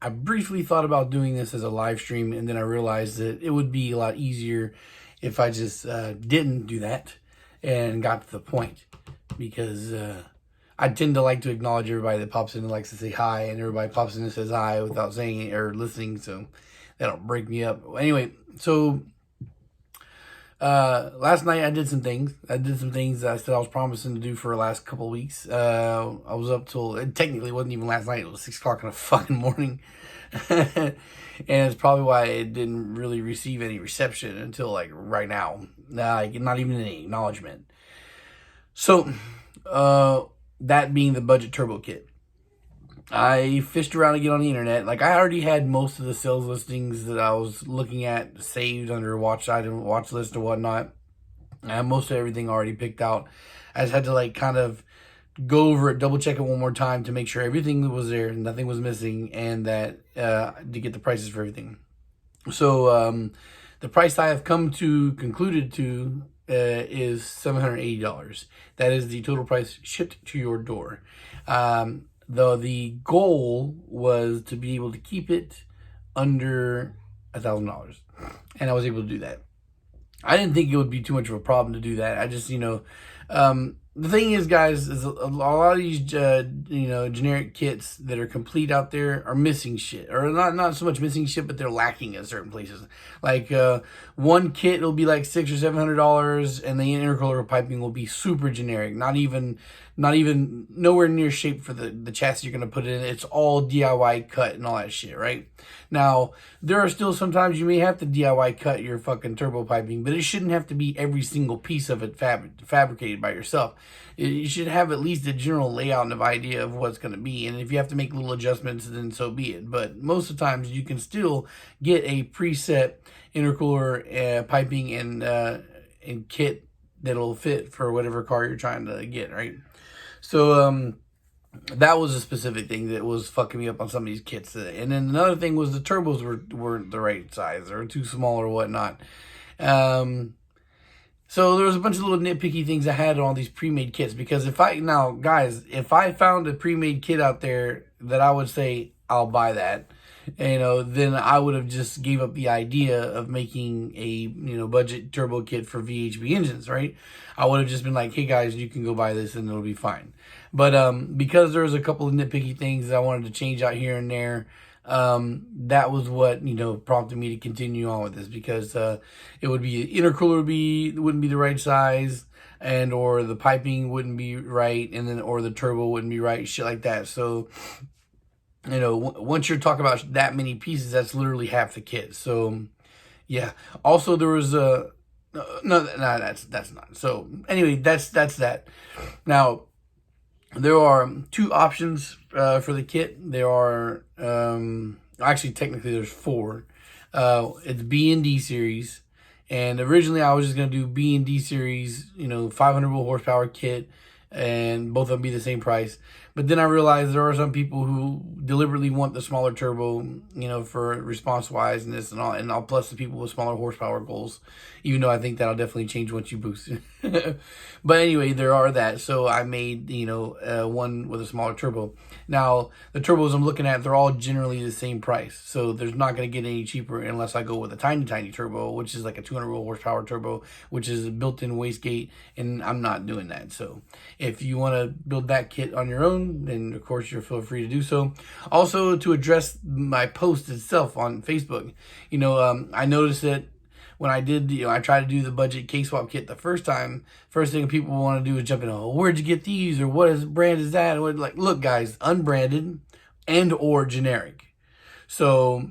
I briefly thought about doing this as a live stream, and then I realized that it would be a lot easier if I just didn't do that and got to the point. Because I tend to like to acknowledge everybody that pops in and likes to say hi, and everybody pops in and says hi without saying it or listening, so that'll break me up. Anyway, so last night I did some things. That I said I was promising to do for the last couple of weeks. I was up till, it technically wasn't even last night, it was 6 o'clock in the fucking morning. And it's probably why it didn't really receive any reception until like right now. Like not even any acknowledgement. So, that being the budget turbo kit. I fished around again on the internet. Like, I already had most of the sales listings that I was looking at saved under watch list or whatnot. I had most of everything already picked out. I just had to like kind of go over it, double check it one more time to make sure everything was there, nothing was missing, and that to get the prices for everything. So the price I have concluded to is $780. That is the total price shipped to your door. Though the goal was to be able to keep it under $1,000, and I was able to do that. I didn't think it would be too much of a problem to do that. I just, the thing is, guys, is a lot of these, generic kits that are complete out there are missing shit, or not so much missing shit, but they're lacking in certain places. Like one kit will be like $600 or $700, and the intercooler piping will be super generic, not even nowhere near shape for the chassis you're gonna put in. It's all DIY cut and all that shit, right? Now there are still sometimes you may have to DIY cut your fucking turbo piping, but it shouldn't have to be every single piece of it fabricated by yourself. You should have at least a general layout and an idea of what's going to be. And if you have to make little adjustments, then so be it. But most of the times you can still get a preset intercooler piping and kit that'll fit for whatever car you're trying to get, right? So that was a specific thing that was fucking me up on some of these kits. And then another thing was the turbos weren't the right size. They were too small or whatnot. So there was a bunch of little nitpicky things I had on all these pre-made kits, because if I found a pre-made kit out there that I would say I'll buy that, then I would have just gave up the idea of making a, budget turbo kit for VHB engines, right? I would have just been like, hey guys, you can go buy this and it'll be fine. But because there was a couple of nitpicky things that I wanted to change out here and there, that was what prompted me to continue on with this, because it would be intercooler wouldn't be the right size, and or the piping wouldn't be right, and then or the turbo wouldn't be right, shit like that. So once you're talking about that many pieces, that's literally half the kit. So yeah. Also there was that's not. So anyway, that's that. Now there are 2 options for the kit. There are, actually technically there's 4. It's B and D series. And originally I was just going to do B and D series, 500 horsepower kit, and both of them be the same price. But then I realized there are some people who deliberately want the smaller turbo, for response wise and this and all, and I'll plus the people with smaller horsepower goals, even though I think that'll definitely change once you boost it. But anyway, there are that. So I made, one with a smaller turbo. Now, the turbos I'm looking at, they're all generally the same price. So there's not going to get any cheaper unless I go with a tiny turbo, which is like a 200 horsepower turbo, which is a built-in wastegate, and I'm not doing that. So if you want to build that kit on your own, then of course you're feel free to do so. Also, to address my post itself on Facebook, I noticed that when I did, I tried to do the budget K-swap kit the first time, first thing people want to do is jump in, oh, where'd you get these, or what brand is that? And like, look guys, unbranded and or generic. So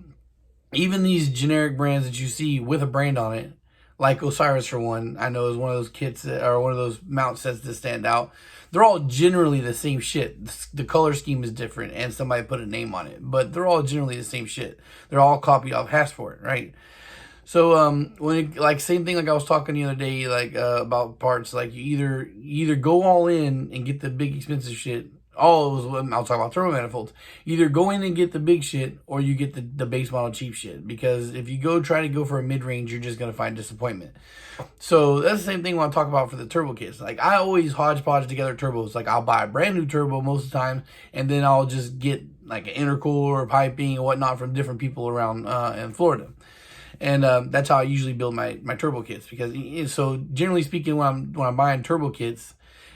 even these generic brands that you see with a brand on it, like Osiris for one, I know is one of those kits or one of those mount sets that stand out. They're all generally the same shit. The color scheme is different and somebody put a name on it, but they're all generally the same shit. They're all copied off Hassport, right? So same thing like I was talking the other day, about parts, like you either go all in and get the big expensive shit. I'll talk about turbo manifolds. Either go in and get the big shit, or you get the base model cheap shit. Because if you try to go for a mid-range, you're just going to find disappointment. So that's the same thing when I talk about for the turbo kits. Like, I always hodgepodge together turbos. Like, I'll buy a brand new turbo most of the time, and then I'll just get like an intercooler, piping, and whatnot from different people around in Florida. And that's how I usually build my turbo kits, because so generally speaking, when I'm buying turbo kits,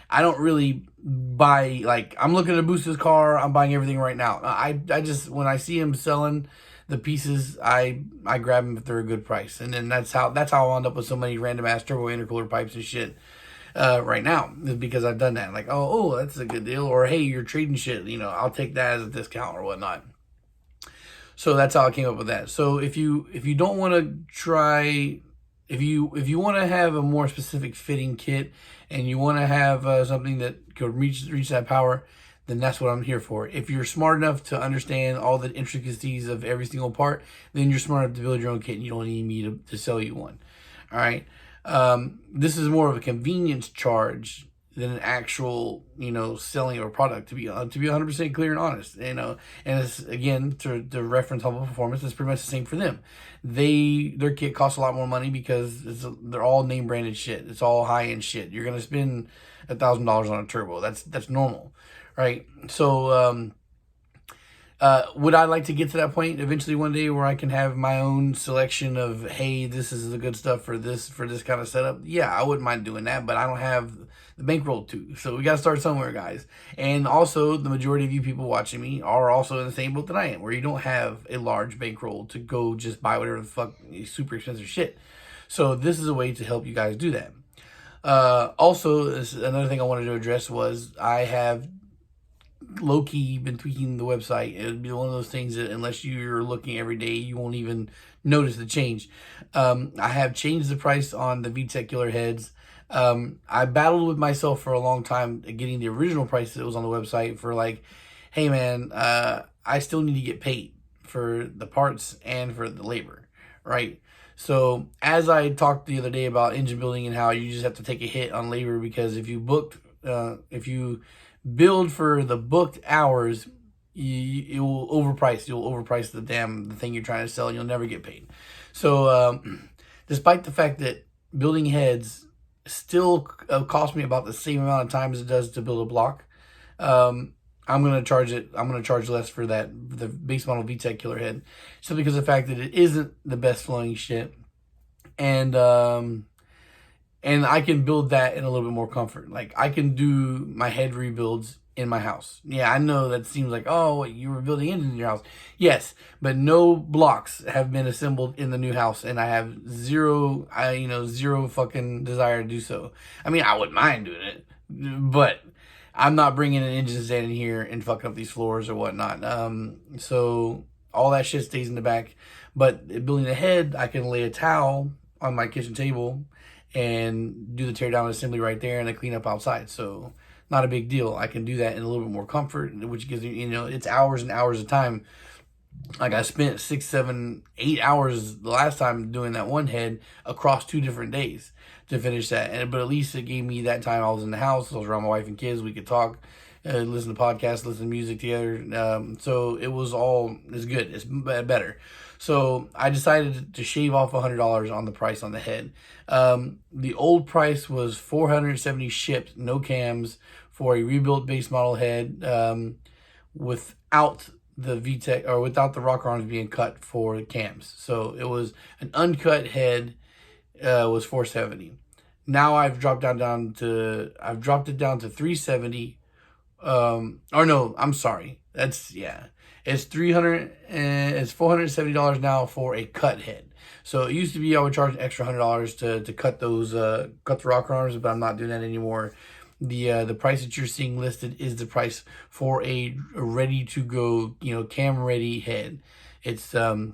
I don't really buy, like, I'm looking to boost this car, I'm buying everything right now. I just, when I see them selling the pieces, I grab them if they're a good price, and then that's how I end up with so many random ass turbo intercooler pipes and shit right now, is because I've done that. Like, oh, that's a good deal, or hey, you're trading shit, I'll take that as a discount or whatnot. So that's how I came up with that. So if you don't want to try, if you want to have a more specific fitting kit, and you want to have something that could reach that power, then that's what I'm here for. If you're smart enough to understand all the intricacies of every single part, then you're smart enough to build your own kit, and you don't need me to sell you one. All right. This is more of a convenience charge than an actual, selling of a product, to be 100% clear and honest, and it's, again, to reference Humble Performance, it's pretty much the same for them. Their kit costs a lot more money because they're all name branded shit. It's all high end shit. You're going to spend $1,000 on a turbo. That's normal, right? So, would I like to get to that point eventually one day where I can have my own selection of, hey, this is the good stuff for this kind of setup? Yeah, I wouldn't mind doing that, but I don't have the bankroll to. So we got to start somewhere, guys. And also, the majority of you people watching me are also in the same boat that I am, where you don't have a large bankroll to go just buy whatever the fuck super expensive shit. So this is a way to help you guys do that. Also, another thing I wanted to address was I have low-key been tweaking the website. It would be one of those things that unless you're looking every day, you won't even notice the change. I have changed the price on the VTech killer heads. I battled with myself for a long time getting the original price that was on the website for, like, hey man, I still need to get paid for the parts and for the labor, right? So as I talked the other day about engine building and how you just have to take a hit on labor, because if you build for the booked hours, you'll overprice the thing you're trying to sell, and you'll never get paid. So despite the fact that building heads still cost me about the same amount of time as it does to build a block, I'm gonna charge less for the base model VTech killer head, simply because of the fact that it isn't the best flowing shit, and I can build that in a little bit more comfort. Like, I can do my head rebuilds in my house. Yeah, I know that seems like, oh, you were building engines in your house. Yes, but no blocks have been assembled in the new house, and I have zero fucking desire to do so. I mean, I wouldn't mind doing it, but I'm not bringing an engine stand in here and fucking up these floors or whatnot. So all that shit stays in the back. But building a head, I can lay a towel on my kitchen table and do the teardown assembly right there, and I clean up outside. So not a big deal. I can do that in a little bit more comfort, which gives me, it's hours and hours of time. Like, I spent 6, 7, 8 hours the last time doing that one head across 2 different days to finish that. But at least it gave me that time. I was in the house, I was around my wife and kids, we could talk, listen to podcasts, listen to music together. So it's good, it's better. So I decided to shave off $100 on the price on the head. The old price was $470 shipped, no cams, for a rebuilt base model head, without the VTech, or without the rocker arms being cut for the cams. So it was an uncut head, was $470. Now I've dropped it down to $370. Or no, I'm sorry. It's $470 now for a cut head. So it used to be I would charge an extra $100 to cut the rocker arms, but I'm not doing that anymore. The price that you're seeing listed is the price for a ready to go, cam ready head. It's the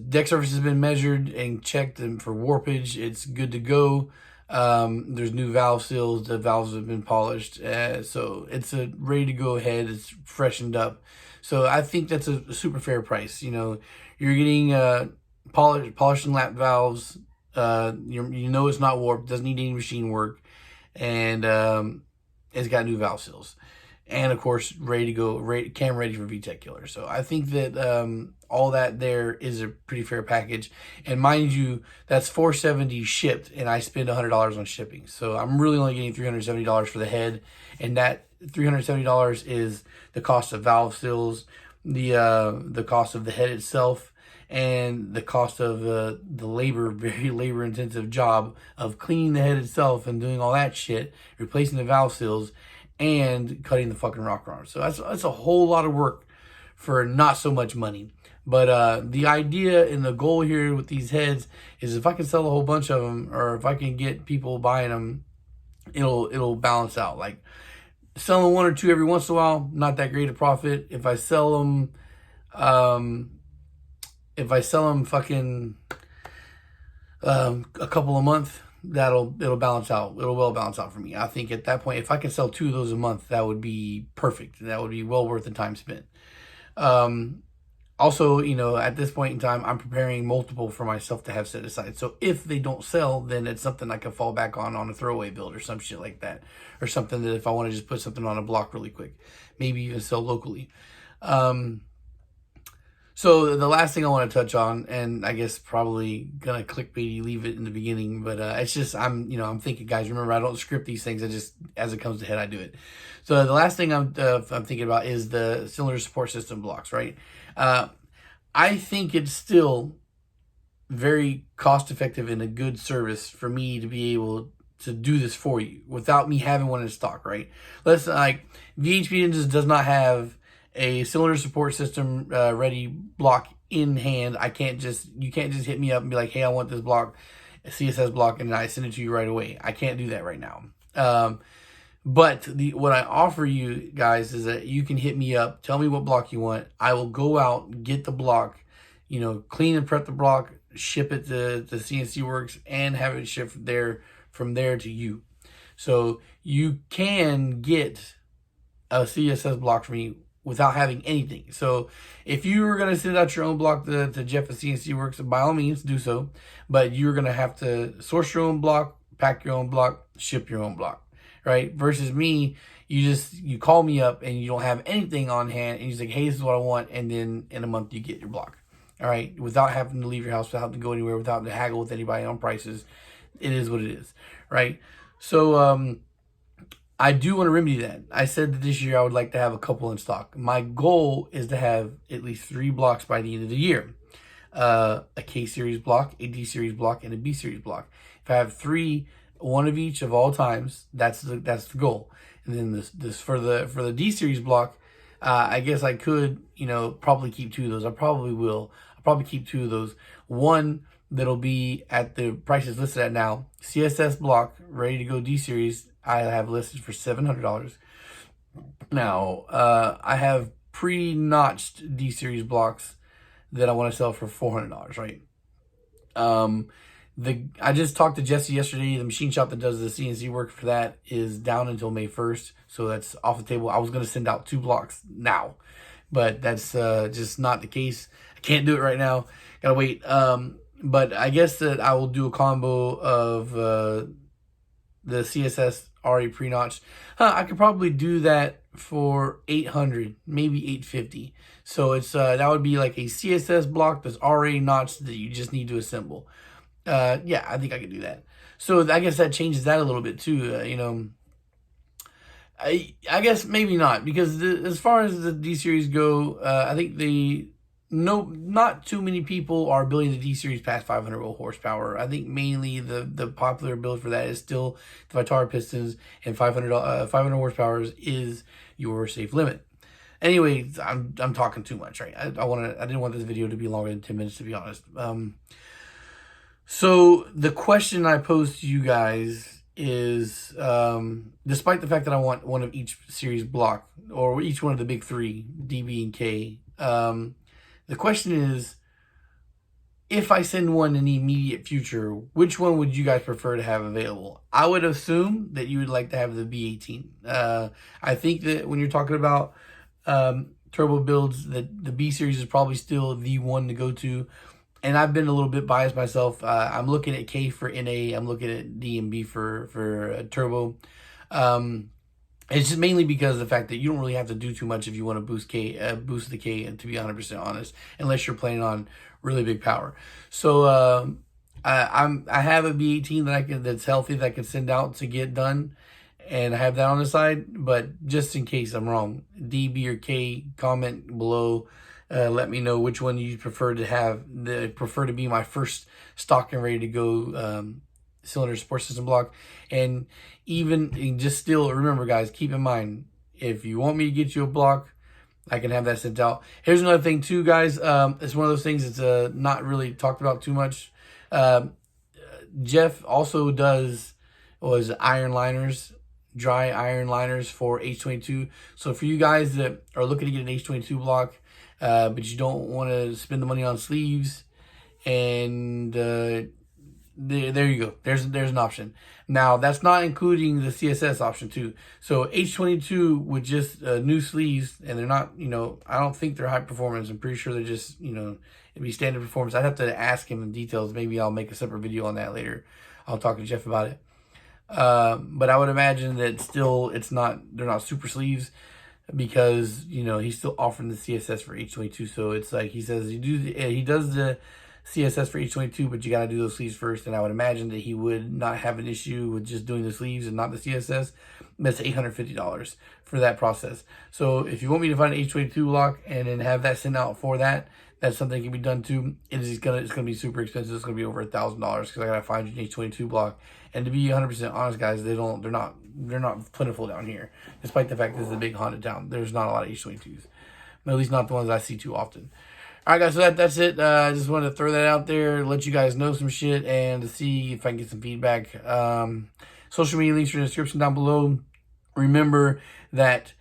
deck surface has been measured and checked, and for warpage, it's good to go. There's new valve seals. The valves have been polished. So it's a ready to go head. It's freshened up. So I think that's a super fair price. You're getting polished and lap valves. It's not warped. Doesn't need any machine work. And it's got new valve seals. and of course ready to go, cam ready for VTech killer. So I think that all that there is a pretty fair package. And mind you, that's $470 shipped, and I spend $100 on shipping. So I'm really only getting $370 for the head, and that $370 is the cost of valve seals, the cost of the head itself, and the cost of the very labor intensive job of cleaning the head itself and doing all that shit, replacing the valve seals, and cutting the fucking rocker arms. So that's a whole lot of work for not so much money. But the idea and the goal here with these heads is if I can sell a whole bunch of them, or if I can get people buying them, it'll balance out. Like selling one or two every once in a while, not that great a profit. If I sell them, fucking a couple a month, it'll balance out. It'll well balance out for me. I think at that point, if I can sell 2 of those a month, that would be perfect. That would be well worth the time spent. Also, at this point in time, I'm preparing multiple for myself to have set aside. So if they don't sell, then it's something I can fall back on a throwaway build or some shit like that. Or something that if I want to just put something on a block really quick, maybe even sell locally. So the last thing I want to touch on, and I guess probably gonna clickbaity leave it in the beginning, but it's just I'm thinking, guys. Remember, I don't script these things. I just, as it comes to head, I do it. So the last thing I'm thinking about is the cylinder support system blocks. Right. I think it's still very cost effective and a good service for me to be able to do this for you without me having one in stock. Right. Let's VHP Ninjas does not have a cylinder support system ready block in hand. You can't just hit me up and be like, hey, I want this block, a CSS block, and I send it to you right away. I can't do that right now. But what I offer you guys is that you can hit me up, tell me what block you want. I will go out, get the block, clean and prep the block, ship it to CNC Works, and have it shipped from there to you. So you can get a CSS block from me without having anything. So if you were going to send out your own block to Jeff at CNC Works, by all means do so. But you're going to have to source your own block, pack your own block, ship your own block, right? Versus me, you call me up and you don't have anything on hand, and you say, hey, this is what I want, and then in a month you get your block. All right, without having to leave your house, without having to go anywhere, without having to haggle with anybody on prices. It is what it is, right? So I do want to remedy that. I said that this year I would like to have a couple in stock. My goal is to have at least 3 blocks by the end of the year. A K series block, a D series block, and a B series block. If I have 3, one of each of all times, that's the goal. And then this for the D series block, I guess I could, probably keep 2 of those. I probably will. I'll probably keep 2 of those. One that'll be at the prices listed at now. CSS block, ready to go D series, I have listed for $700. Now, I have pre-notched D series blocks that I want to sell for $400, right? I just talked to Jesse yesterday. The machine shop that does the CNC work for that is down until May 1st. So that's off the table. I was going to send out 2 blocks now, but that's just not the case. I can't do it right now. Gotta wait. But I guess that I will do a combo of the CSS already pre-notched. I could probably do that for $800, maybe $850. So it's that would be like a CSS block that's already notched that you just need to assemble. Yeah, I think I could do that. So I guess that changes that a little bit too. I guess maybe not, because as far as the D series go, I think not too many people are building the D series past 500 horsepower. I think mainly the popular build for that is still the Vitara pistons, and 500 horsepower is your safe limit. Anyway, I'm talking too much, right? I didn't want this video to be longer than 10 minutes, to be honest. So the question I pose to you guys is, despite the fact that I want one of each series block, or each one of the big 3, D, B, and K, the question is, if I send one in the immediate future, which one would you guys prefer to have available? I would assume that you would like to have the B18. I think that when you're talking about turbo builds, that the B series is probably still the one to go to. And I've been a little bit biased myself. I'm looking at K for NA. I'm looking at D and B for turbo. It's just mainly because of the fact that you don't really have to do too much if you want to boost the K, and to be 100% honest, unless you're playing on really big power. So I have a B18 that's healthy that I can send out to get done, and I have that on the side. But just in case I'm wrong, D, B, or K, comment below. Let me know which one you prefer to have. Prefer to be my first stock and ready to go cylinder support system block. And even just still remember, guys, keep in mind, if you want me to get you a block, I can have that sent out. Here's another thing too, guys. It's one of those things that's not really talked about too much. Jeff also was iron liners, dry iron liners for H22. So for you guys that are looking to get an H22 block, but you don't want to spend the money on sleeves, and there you go. There's an option. Now, that's not including the CSS option too. So H22 with just new sleeves, and they're not, I don't think they're high performance. I'm pretty sure they're just, it'd be standard performance. I'd have to ask him in details. Maybe I'll make a separate video on that later. I'll talk to Jeff about it. But I would imagine that still they're not super sleeves, because, he's still offering the CSS for H22. So it's like he says he does the CSS for H22, but you got to do those sleeves first. And I would imagine that he would not have an issue with just doing the sleeves and not the CSS. That's $850 for that process. So if you want me to find an H22 block and then have that sent out for that, that's something that can be done too. It's gonna be super expensive. It's gonna be over $1,000 because I gotta find an H22 block. And to be 100% honest, guys, they're not plentiful down here. Despite the fact this is a big haunted town, there's not a lot of H22s. At least not the ones I see too often. All right, guys, so that's it. I just wanted to throw that out there, let you guys know some shit, and to see if I can get some feedback. Social media links are in the description down below. Remember that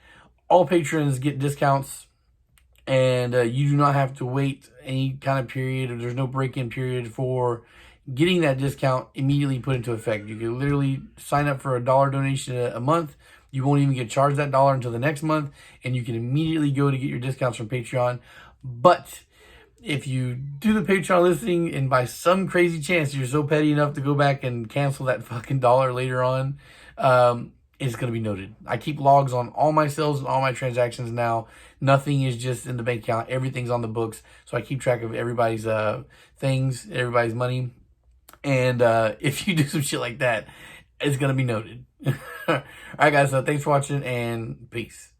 all patrons get discounts, and you do not have to wait any kind of period, or there's no break-in period for getting that discount immediately put into effect. You can literally sign up for a $1 donation a month. You won't even get charged that $1 until the next month, and you can immediately go to get your discounts from Patreon. But if you do the Patreon listing and by some crazy chance you're so petty enough to go back and cancel that fucking $1 later on, it's going to be noted. I keep logs on all my sales and all my transactions now. Nothing is just in the bank account. Everything's on the books. So I keep track of everybody's things, everybody's money. And if you do some shit like that, it's going to be noted. All right, guys. So thanks for watching, and peace.